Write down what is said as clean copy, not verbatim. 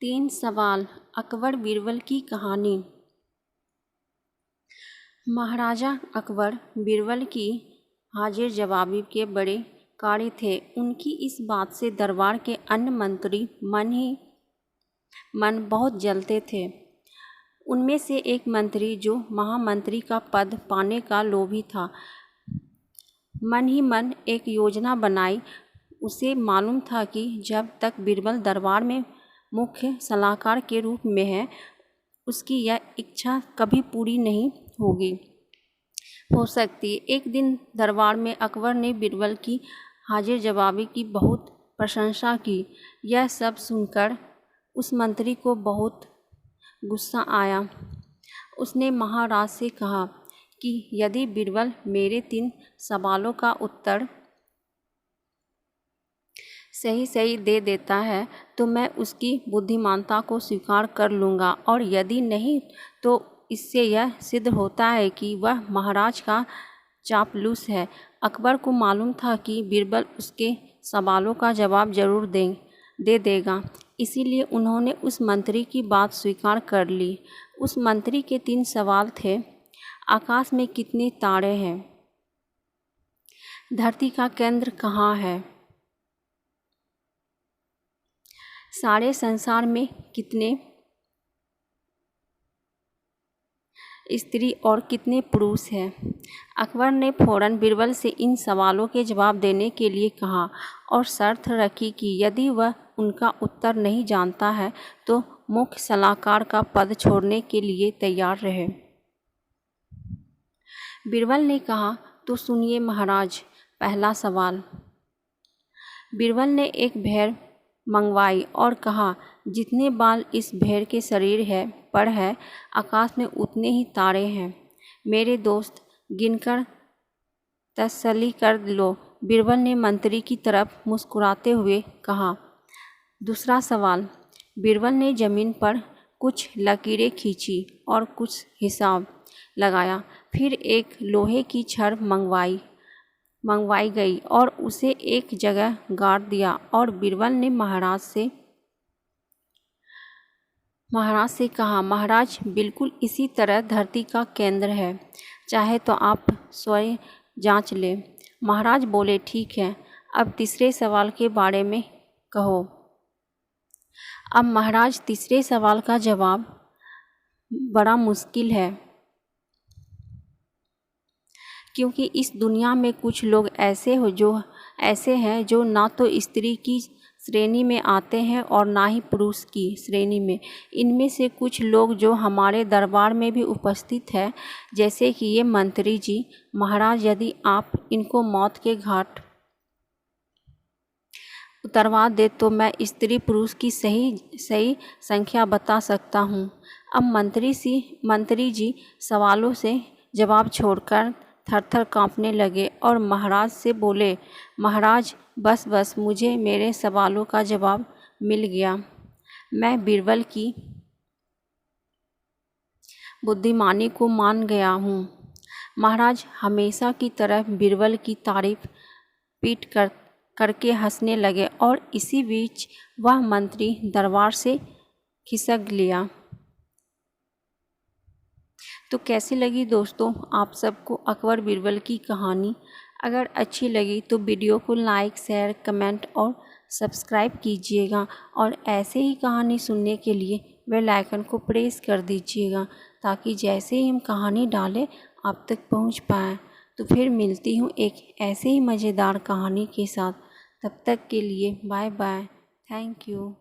तीन सवाल अकबर बीरबल की कहानी। महाराजा अकबर बीरबल की हाजिर जवाबी के बड़े कारी थे। उनकी इस बात से दरबार के अन्य मंत्री मन ही मन बहुत जलते थे। उनमें से एक मंत्री जो महामंत्री का पद पाने का लोभी था, मन ही मन एक योजना बनाई। उसे मालूम था कि जब तक बीरबल दरबार में मुख्य सलाहकार के रूप में है, उसकी यह इच्छा कभी पूरी नहीं हो सकती। एक दिन दरबार में अकबर ने बीरबल की हाजिर जवाबी की बहुत प्रशंसा की। यह सब सुनकर उस मंत्री को बहुत गुस्सा आया। उसने महाराज से कहा कि यदि बीरबल मेरे 3 सवालों का उत्तर सही दे देता है तो मैं उसकी बुद्धिमानता को स्वीकार कर लूँगा, और यदि नहीं तो इससे यह सिद्ध होता है कि वह महाराज का चापलूस है। अकबर को मालूम था कि बीरबल उसके सवालों का जवाब जरूर दे देगा, इसीलिए उन्होंने उस मंत्री की बात स्वीकार कर ली। उस मंत्री के 3 सवाल थे। आकाश में कितने तारे हैं? धरती का केंद्र कहाँ है? सारे संसार में कितने स्त्री और कितने पुरुष हैं? अकबर ने फौरन बीरबल से इन सवालों के जवाब देने के लिए कहा और शर्त रखी कि यदि वह उनका उत्तर नहीं जानता है तो मुख्य सलाहकार का पद छोड़ने के लिए तैयार रहे। बीरबल ने कहा, तो सुनिए महाराज, पहला सवाल। बीरबल ने एक भेड़ मंगवाई और कहा, जितने बाल इस भेड़ के शरीर पर है, आकाश में उतने ही तारे हैं। मेरे दोस्त, गिनकर तसल्ली कर लो। बीरबल ने मंत्री की तरफ मुस्कुराते हुए कहा। दूसरा सवाल। बीरबल ने ज़मीन पर कुछ लकीरें खींची और कुछ हिसाब लगाया। फिर एक लोहे की छड़ मंगवाई गई और उसे एक जगह गाड़ दिया, और बीरबल ने महाराज से कहा, महाराज, बिल्कुल इसी तरह धरती का केंद्र है। चाहे तो आप स्वयं जांच लें। महाराज बोले, ठीक है, अब तीसरे सवाल के बारे में कहो। अब महाराज, तीसरे सवाल का जवाब बड़ा मुश्किल है, क्योंकि इस दुनिया में कुछ लोग ऐसे हैं जो ना तो स्त्री की श्रेणी में आते हैं और ना ही पुरुष की श्रेणी में। इनमें से कुछ लोग जो हमारे दरबार में भी उपस्थित हैं, जैसे कि ये मंत्री जी। महाराज, यदि आप इनको मौत के घाट उतरवा दे तो मैं स्त्री पुरुष की सही संख्या बता सकता हूँ। अब मंत्री जी सवालों से जवाब छोड़कर थर-थर काँपने लगे और महाराज से बोले, महाराज, बस मुझे मेरे सवालों का जवाब मिल गया। मैं बीरबल की बुद्धिमानी को मान गया हूँ। महाराज हमेशा की तरह बीरबल की तारीफ पीट करके हंसने लगे और इसी बीच वह मंत्री दरबार से खिसक लिया। तो कैसी लगी दोस्तों आप सबको अकबर बीरबल की कहानी? अगर अच्छी लगी तो वीडियो को लाइक, शेयर, कमेंट और सब्सक्राइब कीजिएगा, और ऐसे ही कहानी सुनने के लिए बेल आइकन को प्रेस कर दीजिएगा, ताकि जैसे ही हम कहानी डालें आप तक पहुंच पाए। तो फिर मिलती हूँ एक ऐसे ही मज़ेदार कहानी के साथ। तब तक के लिए बाय बाय। Thank you.